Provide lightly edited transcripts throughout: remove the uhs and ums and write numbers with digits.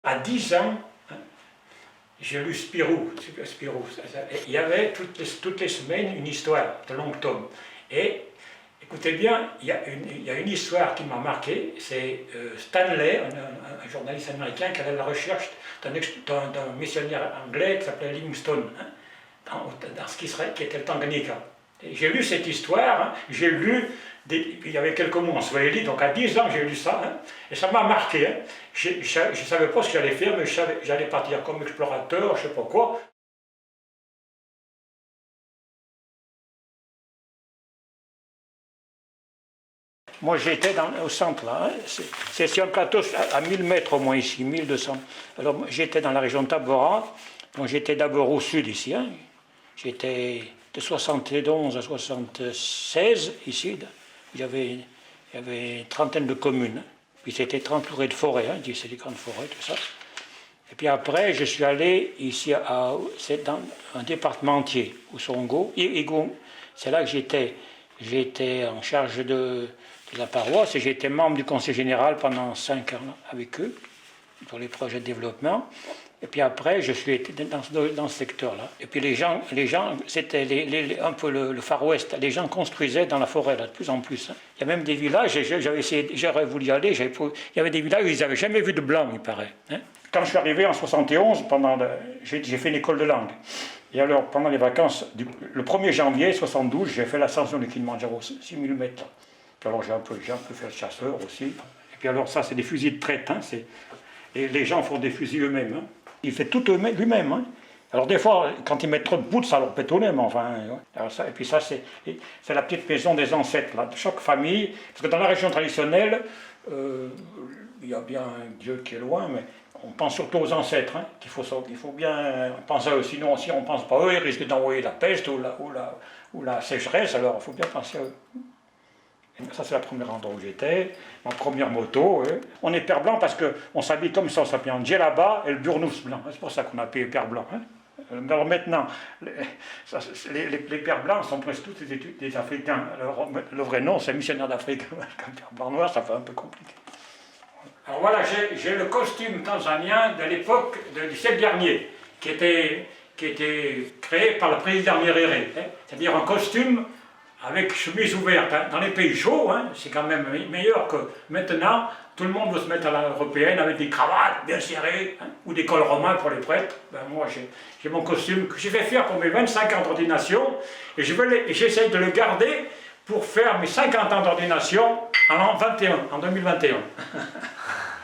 À 10 ans, j'ai lu Spirou. Il y avait toutes les semaines une histoire de longs tomes. Et écoutez bien, il y a une histoire qui m'a marqué, c'est Stanley, un journaliste américain qui allait à la recherche d'un missionnaire anglais qui s'appelait Livingstone, dans ce qui était le Tanganyika. J'ai lu cette histoire, j'ai lu, il y avait quelques mots en swahili, donc à 10 ans j'ai lu ça, et ça m'a marqué. Je ne savais pas ce que j'allais faire, mais j'allais partir comme explorateur, je ne sais pas quoi. Moi j'étais au centre là, c'est sur un plateau à 1000 mètres au moins ici, 1200. Alors j'étais dans la région de Tabora, donc j'étais d'abord au sud ici, j'étais de 71 à 76 ici, il y avait une trentaine de communes, puis c'était entouré de forêts, c'est des grandes forêts, tout ça. Et puis après je suis allé ici, c'est dans un département entier, au Songo, c'est là que j'étais en charge de la paroisse, et j'ai été membre du conseil général pendant 5 ans avec eux, pour les projets de développement. Et puis après, je suis été dans ce secteur-là. Et puis les gens c'était un peu le Far West. Les gens construisaient dans la forêt, là, de plus en plus. Il y a même des villages, j'aurais voulu y aller, il y avait des villages où ils n'avaient jamais vu de blanc, il paraît. Quand je suis arrivé en 71, j'ai fait une école de langue. Et alors, pendant les vacances, le 1er janvier 72, j'ai fait l'ascension du Kilimanjaro, 6000 mètres. Puis alors, j'ai un peu fait le chasseur aussi. Et puis alors, ça, c'est des fusils de traite. Et les gens font des fusils eux-mêmes. Il fait tout lui-même. Alors des fois, quand ils mettent trop de poudre, ça leur pète au nez, mais enfin... Alors ça, et puis ça, c'est la petite maison des ancêtres, là, de chaque famille. Parce que dans la région traditionnelle, il y a bien un Dieu qui est loin, mais on pense surtout aux ancêtres, qu'il faut bien penser à eux. Sinon, si on ne pense pas à eux, ils risquent d'envoyer la peste ou la sécheresse, alors il faut bien penser à eux. Ça, c'est le premier endroit où j'étais, ma première moto. On est père blanc parce qu'on s'habille comme ça, on s'habille en djellaba et le burnous blanc. C'est pour ça qu'on a appelé père blanc. Alors maintenant, les pères blancs sont presque tous des Africains. Alors, le vrai nom, c'est missionnaire d'Afrique. Comme père blanc noir, ça fait un peu compliqué. Alors voilà, j'ai le costume tanzanien de l'époque du siècle dernier, qui était créé par le président Nyerere. C'est-à-dire un costume avec chemise ouverte. Dans les pays chauds, c'est quand même meilleur que maintenant. Tout le monde veut se mettre à l'européenne avec des cravates bien serrées, ou des cols romains pour les prêtres. Moi, j'ai mon costume que j'ai fait faire pour mes 25 ans d'ordination, et j'essaye de le garder pour faire mes 50 ans d'ordination en 2021.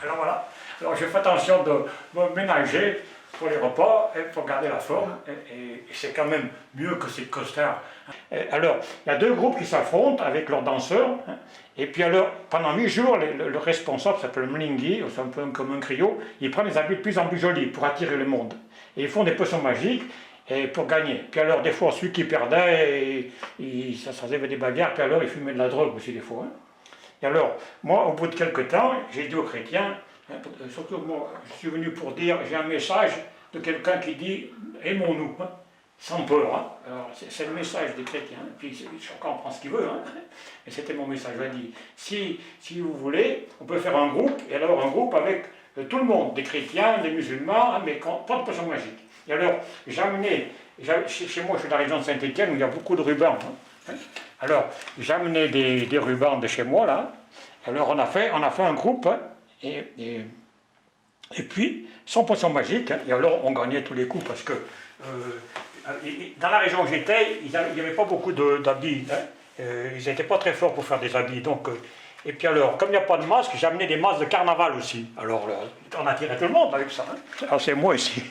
Alors voilà. Alors je fais attention de me ménager pour les repas et pour garder la forme, et c'est quand même mieux que ces costards. Alors, il y a deux groupes qui s'affrontent avec leurs danseurs, et puis alors, pendant 8 jours, le responsable s'appelle Mlingi, c'est un peu comme un griot, il prend des habits de plus en plus jolis pour attirer le monde. Et ils font des potions magiques pour gagner. Puis alors, des fois, celui qui perdait, ça faisait des bagarres, puis alors, il fumait de la drogue aussi des fois. Et alors, moi, au bout de quelques temps, j'ai dit aux chrétiens, surtout moi, je suis venu pour dire, j'ai un message de quelqu'un qui dit « aimons-nous », sans peur. Alors, c'est le message des chrétiens, puis chacun prend ce qu'il veut. Et c'était mon message, je dis, si vous voulez, on peut faire un groupe, et alors un groupe avec tout le monde, des chrétiens, des musulmans, mais pas de potion magique. Et alors, chez moi, je suis de la région de Saint-Étienne, où il y a beaucoup de rubans. Alors, j'amenais des rubans de chez moi, là. Alors, on a fait un groupe, et puis, sans potion magique, et alors on gagnait tous les coups, parce que dans la région où j'étais, il n'y avait pas beaucoup d'habits, ils n'étaient pas très forts pour faire des habits, donc... Et puis alors, comme il n'y a pas de masque, j'ai amené des masques de carnaval aussi. Alors, on attirait tout le monde avec ça. Alors, c'est moi ici.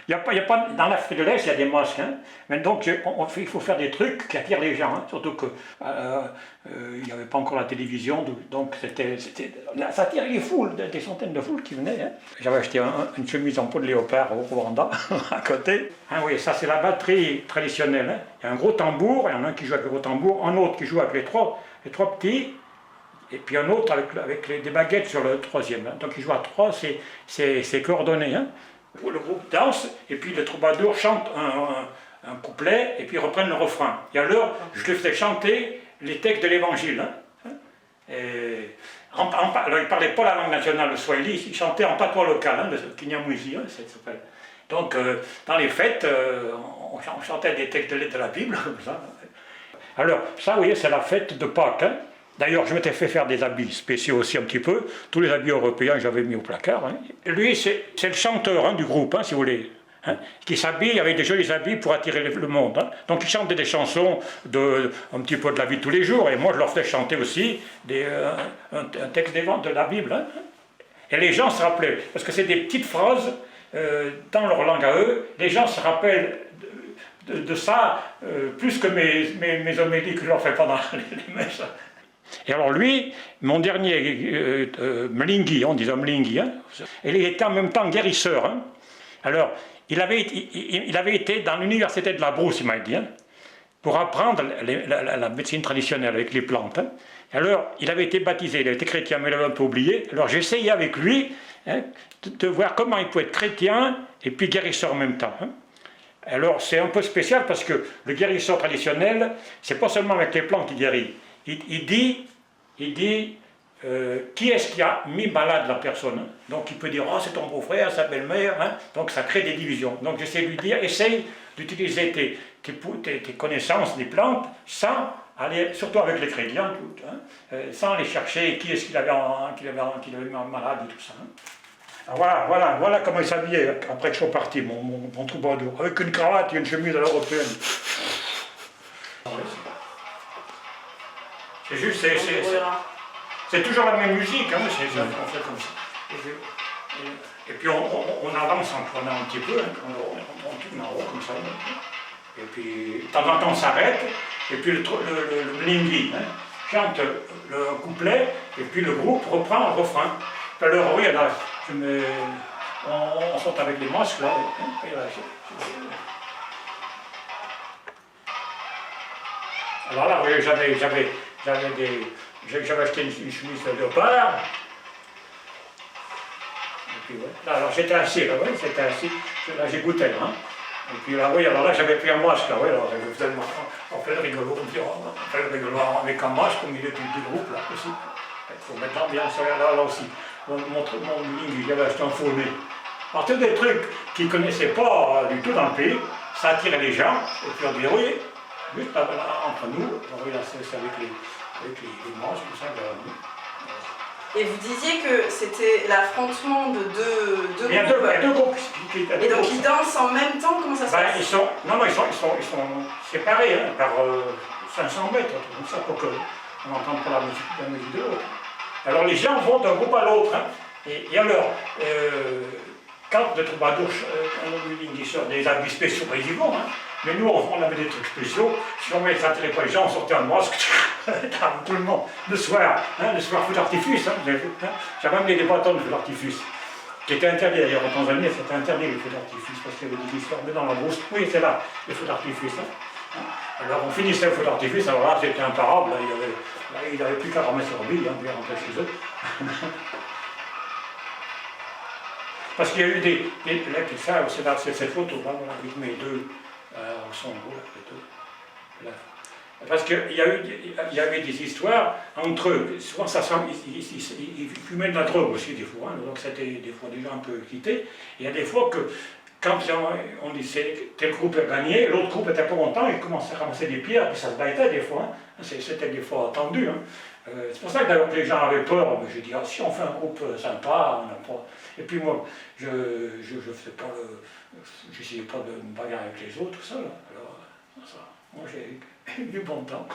Il y a pas, dans l'Afrique de l'Est, il y a des masques. Mais donc, il faut faire des trucs qui attirent les gens. Surtout qu'il n'y avait pas encore la télévision. Donc, ça attirait les foules, des centaines de foules qui venaient. J'avais acheté une chemise en peau de léopard au Rwanda, à côté. Oui, ça, c'est la batterie traditionnelle. Il y a un gros tambour, il y en a un qui joue avec le gros tambour, un autre qui joue avec les trois petits, et puis un autre avec des baguettes sur le troisième. Donc, il joue à 3, c'est coordonné. Le groupe danse, et puis le troubadour chante un couplet, et puis ils reprennent le refrain. Et alors, je les fais chanter les textes de l'évangile. Alors, il ne parlait pas la langue nationale, le swahili, il chantait en patois local, hein, le Kinyamwezi, hein, ça s'appelle. Donc, dans les fêtes, on chantait des textes de la Bible, comme ça. Alors, ça, vous voyez, c'est la fête de Pâques. Hein. D'ailleurs, je m'étais fait faire des habits spéciaux aussi un petit peu. Tous les habits européens, j'avais mis au placard. Hein. Lui, c'est le chanteur hein, du groupe, hein, si vous voulez. Hein, qui s'habille avec des jolis habits pour attirer le monde. Hein. Donc ils chantent des chansons un petit peu de la vie de tous les jours, et moi je leur fais chanter aussi un texte de la Bible. Hein. Et les gens se rappelaient, parce que c'est des petites phrases dans leur langue à eux, les gens se rappellent de ça plus que mes homélies que je leur fais pendant les messes. Et alors lui, mon dernier Mlinghi, on disait Mlinghi, hein, il était en même temps guérisseur. Hein. Alors, il avait été dans l'université de la Brousse, il m'a dit, hein, pour apprendre la médecine traditionnelle avec les plantes. Hein. Alors, il avait été baptisé, il avait été chrétien, mais il avait un peu oublié. Alors, j'essayais avec lui hein, de voir comment il pouvait être chrétien et puis guérisseur en même temps. Hein. Alors, c'est un peu spécial parce que le guérisseur traditionnel, c'est pas seulement avec les plantes qu'il guérit. Il dit qui est-ce qui a mis malade la personne. Hein. Donc il peut dire, oh c'est ton beau-frère, sa belle-mère, hein. Donc ça crée des divisions. Donc j'essaie de lui dire, essaye d'utiliser tes connaissances des plantes sans aller, surtout avec les crédits, hein, sans aller chercher qui est-ce qu'il avait mis malade et tout ça. Hein. Voilà comment il s'habillait après que je sois parti, mon troubadour, avec une cravate et une chemise à l'européenne. C'est juste, c'est toujours la même musique, hein, on fait comme ça. Et puis on avance en prenant un petit peu, hein, on tourne en haut comme ça. Et puis de temps en temps on s'arrête, et puis le Mlinghi hein, chante le couplet, et puis le groupe reprend le refrain. Alors oui, là, on saute avec les masques, là. Et là alors là, oui, j'avais acheté une chemise de léopard. Et puis, ouais. Là, alors j'étais assis, là, ouais, j'étais assis. Là, j'écoutais, hein. Et puis là, oui, alors là, j'avais pris un masque, là, ouais, alors on fait le rigolo, on fait le rigolo avec un masque au milieu du groupe, là, aussi. Il faut mettre l'ambiance, là aussi. Mon ligne, j'avais acheté un faux nez. Alors, tous des trucs qu'ils ne connaissaient pas du tout dans le pays, ça attirait les gens, et puis on dit, oui, juste là, entre nous, oui, là, c'est avec les manches, tout ça. Et vous disiez que c'était l'affrontement de deux groupes. Il y a deux groupes. Et donc ils dansent en même temps, comment ça se passe? Ils sont séparés hein, par 500 mètres, comme ça, pour qu'on n'entende pas la musique de l'autre. Alors les gens vont d'un groupe à l'autre. Hein, et alors, quand le troubadour, il sort des habits spéciaux, ils y vont. Hein, mais nous, on avait des trucs spéciaux. Si on ne s'attirait pas les gens, on sortait un masque. Tout le monde, le soir feu d'artifice, hein, j'avais amené des bâtons de feu d'artifice, qui étaient interdits d'ailleurs en Tanzanie, c'était interdit les feux d'artifice, parce qu'il y avait des histoires, mais dans la brousse, oui c'est là, les feux d'artifice. Hein. Alors on finissait le feu d'artifice, alors là c'était imparable, il n'avait plus qu'à ramasser leur bille, hein, puis rentrer chez eux. Parce qu'il y a eu là, c'est cette photo, là, avec mes deux, son beau, les deux. Là. Parce qu'il y avait des histoires entre eux. Souvent, ils fumaient de la drogue aussi, des fois. Hein, donc, c'était des fois des gens un peu quittés. Il y a des fois que, quand on disait tel groupe a gagné, l'autre groupe n'était pas content, ils commençaient à ramasser des pierres, puis ça se battait des fois. Hein. C'était des fois attendu. Hein. C'est pour ça que d'ailleurs que les gens avaient peur. Je dis, ah, si on fait un groupe sympa, on n'a pas. Et puis moi, je n'essayais pas de me bagarrer avec les autres, tout ça. Là. Alors, ça, moi, j'ai du bon temps.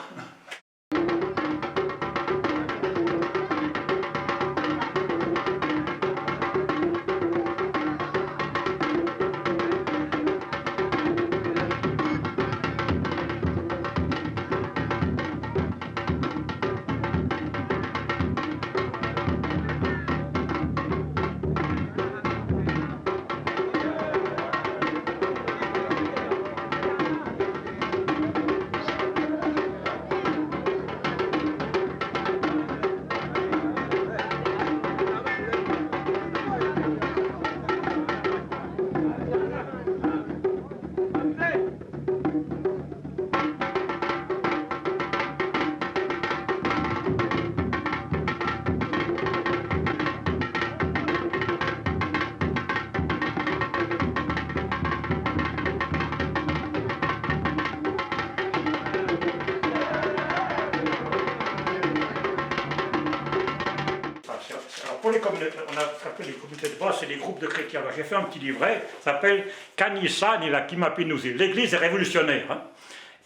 pour les communautés, on a appelé les communautés de base, c'est les groupes de chrétiens. Alors j'ai fait un petit livret, ça s'appelle Kanisa Nila Kimapinuzi. L'Église est révolutionnaire. Hein.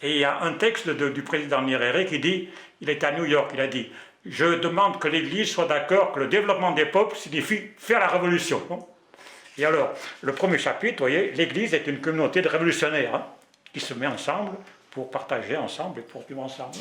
Et il y a un texte du président Nyerere qui dit, il était à New York, il a dit, je demande que l'Église soit d'accord que le développement des peuples signifie faire la révolution. Et alors, le premier chapitre, vous voyez, l'Église est une communauté de révolutionnaires hein, qui se met ensemble pour partager ensemble et pour vivre ensemble.